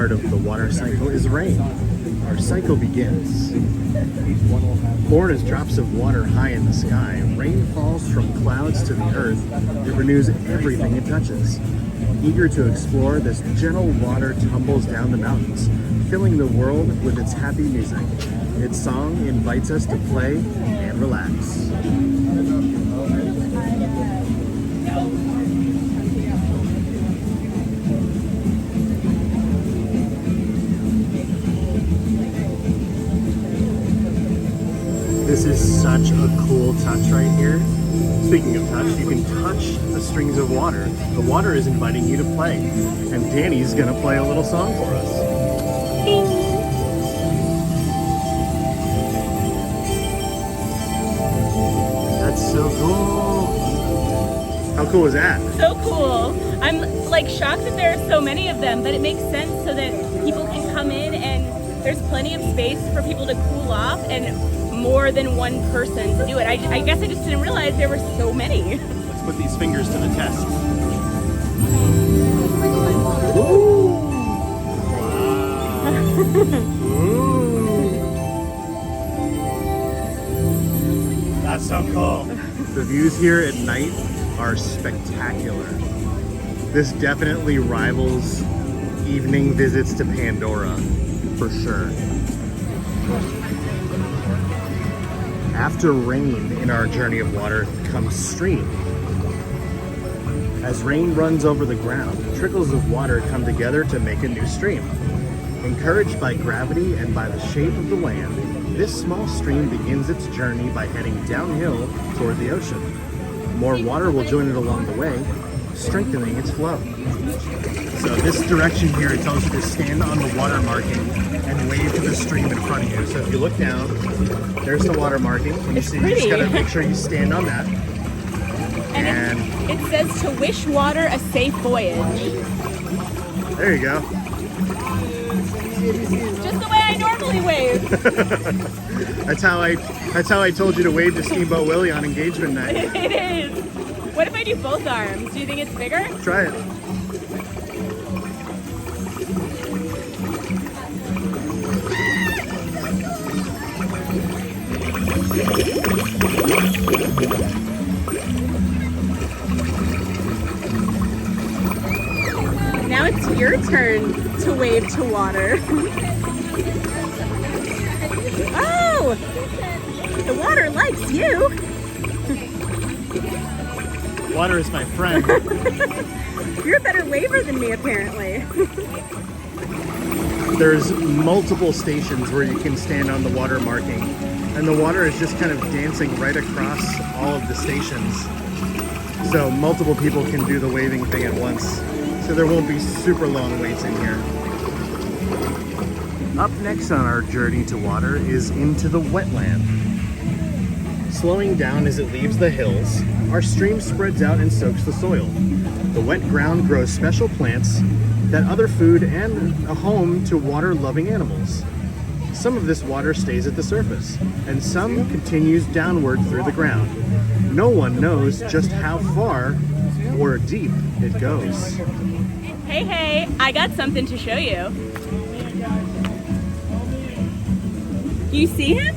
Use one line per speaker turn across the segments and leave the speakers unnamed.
part of the water cycle is rain. Our cycle begins. Born as drops of water high in the sky, rain falls from clouds to the earth. It renews everything it touches. Eager to explore, this gentle water tumbles down the mountains, filling the world with its happy music. Its song invites us to play and relax. This is such a cool touch right here. Speaking of touch, you can touch the strings of water. The water is inviting you to play. And Danny's gonna play a little song for us. That's so cool. How cool is that?
So cool. I'm like shocked that there are so many of them, but it makes sense so that people can come in and there's plenty of space for people to cool off and more than one person to do it. I guess I just didn't realize there were so many.
Let's put these fingers to the test. Ooh. Wow. Ooh. That's so cool. The views here at night are spectacular. This definitely rivals evening visits to Pandora, for sure. After rain in our journey of water comes stream. As rain runs over the ground, trickles of water come together to make a new stream. Encouraged by gravity and by the shape of the land, this small stream begins its journey by heading downhill toward the ocean. More water will join it along the way, strengthening its flow. So this direction here, it tells you to stand on the water marking and wave to the stream in front of you. So if you look down, there's the water marking. And you see, you just gotta make sure you stand on that.
And it says to wish water a safe voyage.
There you go.
Just the way I normally wave.
That's how I told you to wave to Steamboat Willie on engagement night.
It is. What if I do both arms? Do you think it's bigger?
Try it.
Now it's your turn to wave to water. Oh! The water likes you!
Water is my friend.
You're a better waver than me, apparently.
There's multiple stations where you can stand on the water marking, and the water is just kind of dancing right across all of the stations. So multiple people can do the waving thing at once. So there won't be super long waits in here. Up next on our journey to water is into the wetland. Slowing down as it leaves the hills, our stream spreads out and soaks the soil. The wet ground grows special plants, that other food, and a home to water-loving animals. Some of this water stays at the surface, and some continues downward through the ground. No one knows just how far or deep it goes.
Hey, I got something to show you. You see him?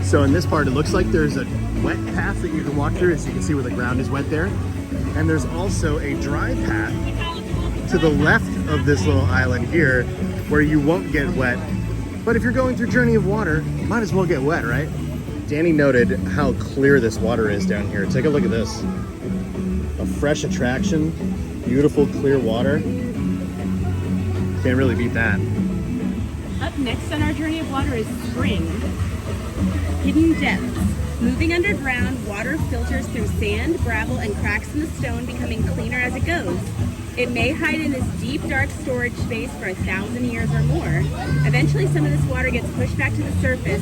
So in this part, it looks like there's a wet path that you can walk through, as you can see where the ground is wet there. And there's also a dry path to the left of this little island here where you won't get wet. But if you're going through Journey of Water, might as well get wet, right? Danny noted how clear this water is down here. Take a look at this. A fresh attraction, beautiful clear water. Can't really beat that.
Up next on our journey of water is spring. Hidden depths. Moving underground, water filters through sand, gravel, and cracks in the stone, becoming cleaner as it goes. It may hide in this deep, dark storage space for 1,000 years or more. Eventually, some of this water gets pushed back to the surface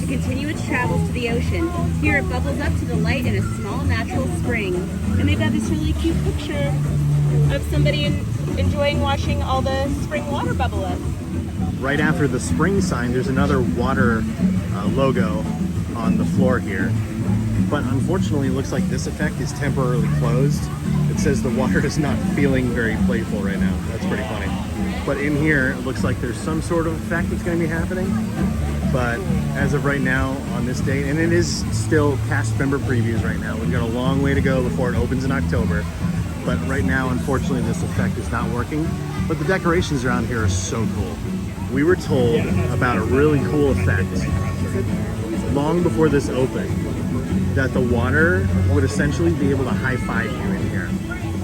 to continue its travels to the ocean. Here, it bubbles up to the light in a small, natural spring. And they've got this really cute picture of somebody enjoying watching all the spring water bubble up.
Right after the spring sign, there's another water logo on the floor here. But unfortunately, it looks like this effect is temporarily closed. It says the water is not feeling very playful right now. That's pretty funny. But in here, it looks like there's some sort of effect that's going to be happening. But as of right now, on this date, and it is still cast member previews right now. We've got a long way to go before it opens in October. But right now, unfortunately, this effect is not working. But the decorations around here are so cool. We were told about a really cool effect long before this opened, that the water would essentially be able to high-five you in here.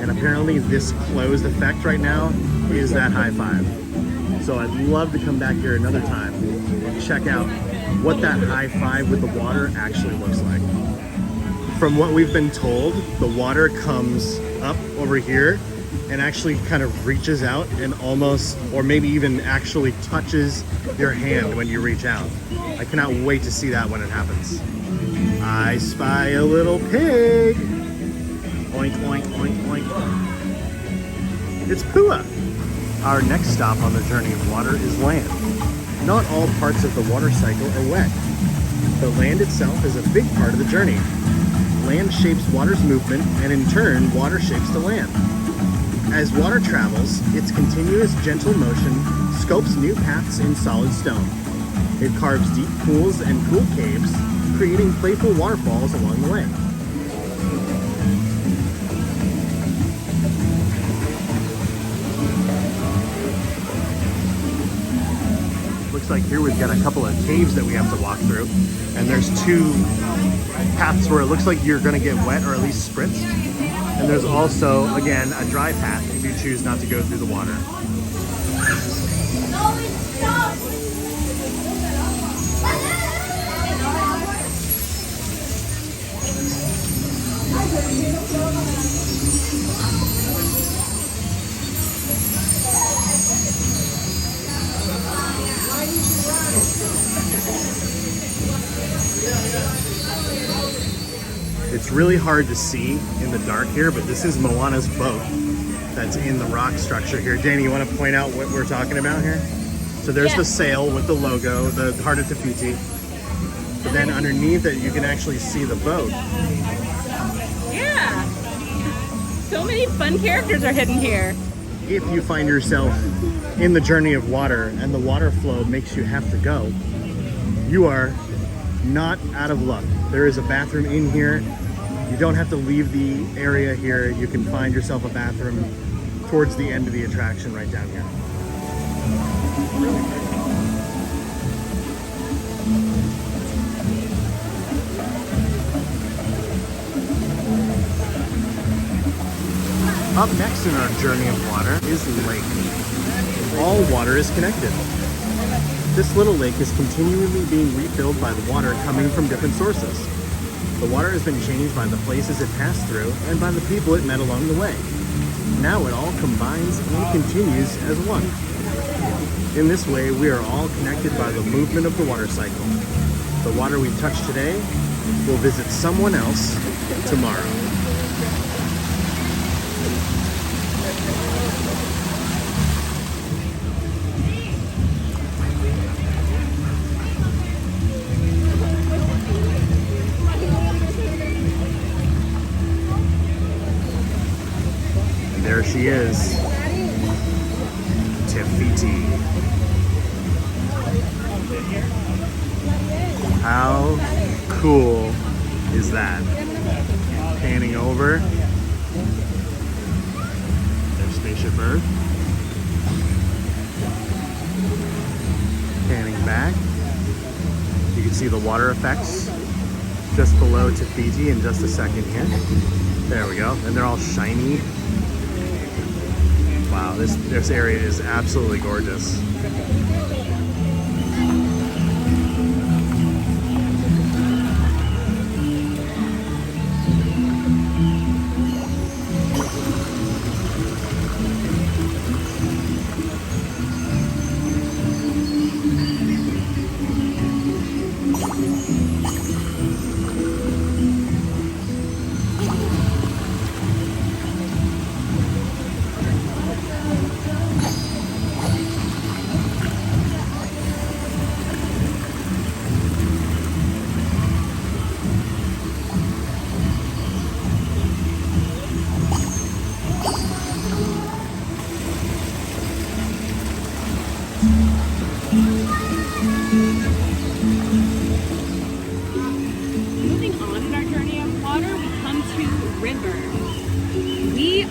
And apparently this closed effect right now is that high-five. So I'd love to come back here another time and check out what that high-five with the water actually looks like. From what we've been told, the water comes up over here and actually kind of reaches out and almost, or maybe even actually touches your hand when you reach out. I cannot wait to see that when it happens. I spy a little pig. Oink, oink, oink, oink. It's Pua. Our next stop on the journey of water is land. Not all parts of the water cycle are wet. The land itself is a big part of the journey. Land shapes water's movement, and in turn, water shapes the land. As water travels, its continuous gentle motion scopes new paths in solid stone. It carves deep pools and cool caves, creating playful waterfalls along the way. Looks like here we've got a couple of caves that we have to walk through, and there's two paths where it looks like you're going to get wet or at least spritzed. And there's also, again, a dry path if you choose not to go through the water. It's really hard to see in the dark here, but this is Moana's boat that's in the rock structure here. Danie, you want to point out what we're talking about here? So there's the sail with the logo, the Heart of Te-Fiti. But then underneath it, you can actually see the boat.
Yeah! So many fun characters are hidden here.
If you find yourself in the journey of water and the water flow makes you have to go, you are not out of luck. There is a bathroom in here. You don't have to leave the area here. You can find yourself a bathroom towards the end of the attraction right down here. Up next in our journey of water is lake. All water is connected. This little lake is continually being refilled by the water coming from different sources. The water has been changed by the places it passed through and by the people it met along the way. Now it all combines and continues as one. In this way, we are all connected by the movement of the water cycle. The water we touch today will visit someone else tomorrow. There she is, Te-Fiti. How cool is that? Panning over, there's Spaceship Earth. Panning back, you can see the water effects just below Te-Fiti in just a second here. There we go, and they're all shiny. Wow, this area is absolutely gorgeous.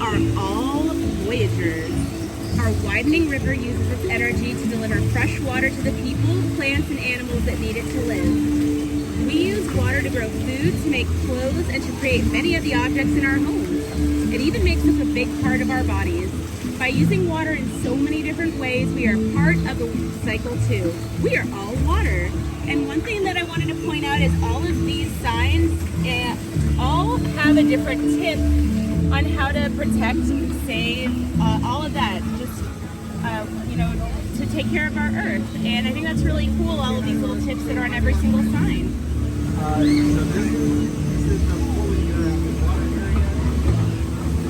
are all voyagers. Our widening river uses its energy to deliver fresh water to the people, plants, and animals that need it to live. We use water to grow food, to make clothes, and to create many of the objects in our homes. It even makes up a big part of our bodies. By using water in so many different ways, we are part of the cycle too. We are all water. And one thing that I wanted to point out is all of these signs all have a different tip on how to protect, save, all of that, just, to take care of our earth. And I think that's really cool, all of these little tips that are on every single sign.
So this is the fully interactive water area.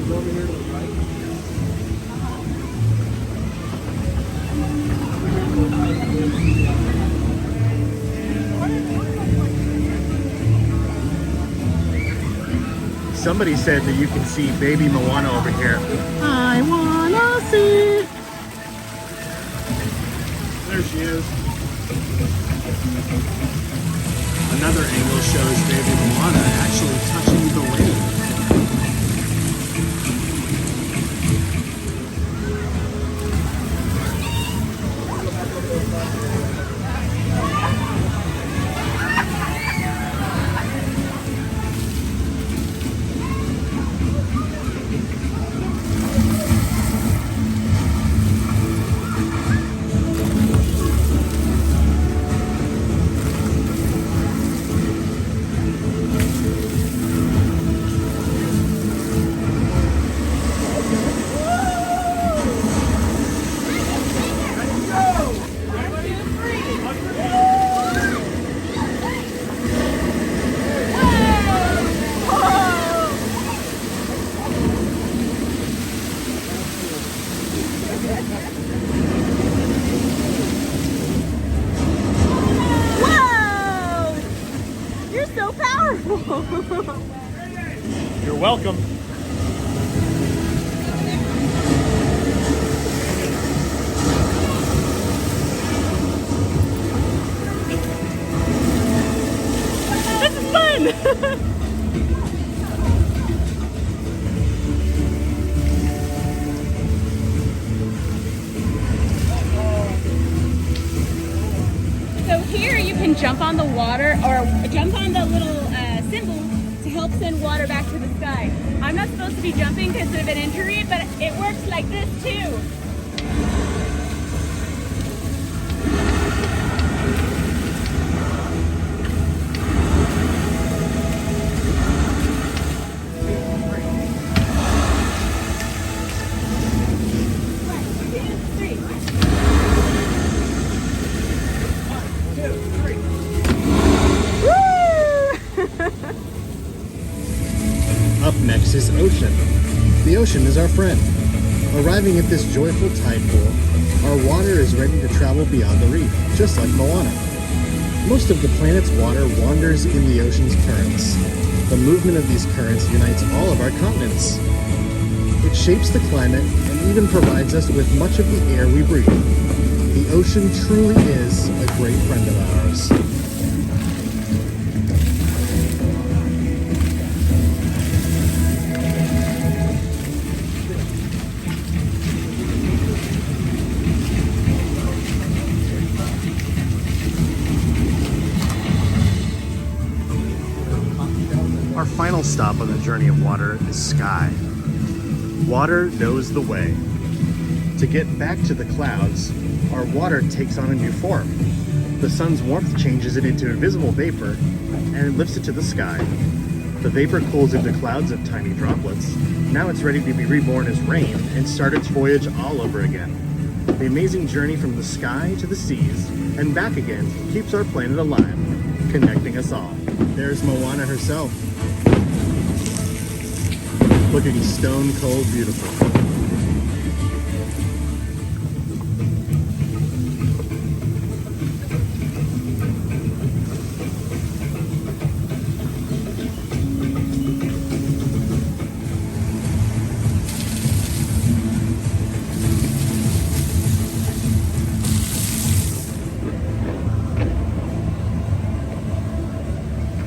Go over here to the right. Somebody said that you can see baby Moana over here. I wanna see. There she is. Another angle shows baby Moana actually touching the wave. You're welcome.
This is fun! So here you can jump on the water or jump on the little symbol to help send water back to the sky. I'm not supposed to be jumping because of an injury, but it works like this too.
Up next is Ocean. The ocean is our friend. Arriving at this joyful tide pool, our water is ready to travel beyond the reef, just like Moana. Most of the planet's water wanders in the ocean's currents. The movement of these currents unites all of our continents. It shapes the climate and even provides us with much of the air we breathe. The ocean truly is a great friend of ours. Our final stop on the journey of water is sky. Water knows the way. To get back to the clouds, our water takes on a new form. The sun's warmth changes it into invisible vapor and lifts it to the sky. The vapor cools into clouds of tiny droplets. Now it's ready to be reborn as rain and start its voyage all over again. The amazing journey from the sky to the seas and back again keeps our planet alive, connecting us all. There's Moana herself, looking stone cold beautiful.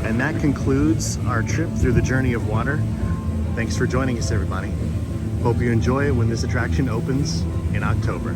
And that concludes our trip through the journey of water. Thanks for joining us, everybody. Hope you enjoy it when this attraction opens in October.